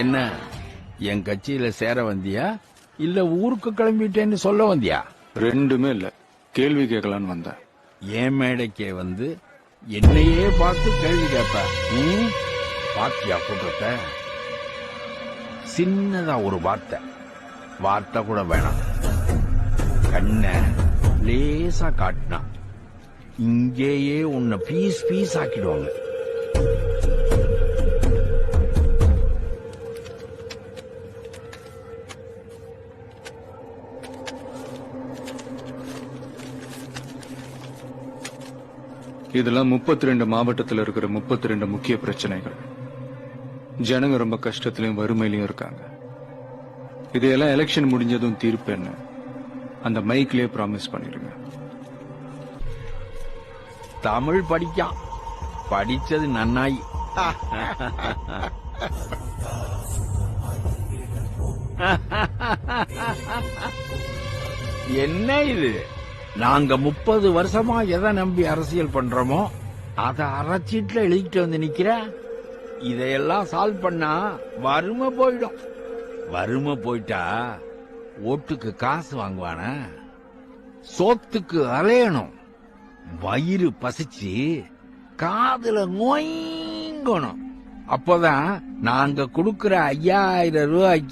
என்ன என் கட்சியில சேர வந்தியா இல்ல ஊருக்கு கிளம்பிட்டேன்னு சொல்ல வந்தியா? ரெண்டுமே இல்ல, கேள்வி கேட்கலான்னு வந்தேன். என் மேடைக்கே வந்து என்னையே பார்த்து கேள்வி கேட்ப. பாத்தியா கூட்டத்தை? சின்னதா ஒரு வார்த்தை கூட வேணாம், கண்ண லேசா காட்டினா இங்கேயே உன்னை பீஸ் ஆக்கிடுவாங்க. இதெல்லாம் 32 மாவட்டத்தில் இருக்கிற 32 முக்கிய பிரச்சனைகள். ஜனங்க ரொம்ப கஷ்டத்திலையும் வறுமையிலையும் இருக்காங்க. இதையெல்லாம் எலெக்ஷன் முடிஞ்சதும் தீர்ப்பேன்னு அந்த மைக்லயே ப்ராமிஸ் பண்ணிருங்க. தமிழ் படிக்கான், படிச்சது நன்னாய். என்ன இது? நாங்க 30 வருஷமா எதை நம்பி அரசியல் பண்றோமோ அத அரைச்சீட்டுல எழுதிட்டு வந்து நிக்கிற. இதையெல்லாம் சால்வ் பண்ணா வறுமை போயிடும். வறுமை போயிட்டா ஓட்டுக்கு காசு வாங்குவான, சோத்துக்கு அலையணும், வயிறு பசிச்சு காதுல நோய்ங்கணும். அப்பதான் நாங்க கொடுக்கிற 5000 ரூபாய்க்கு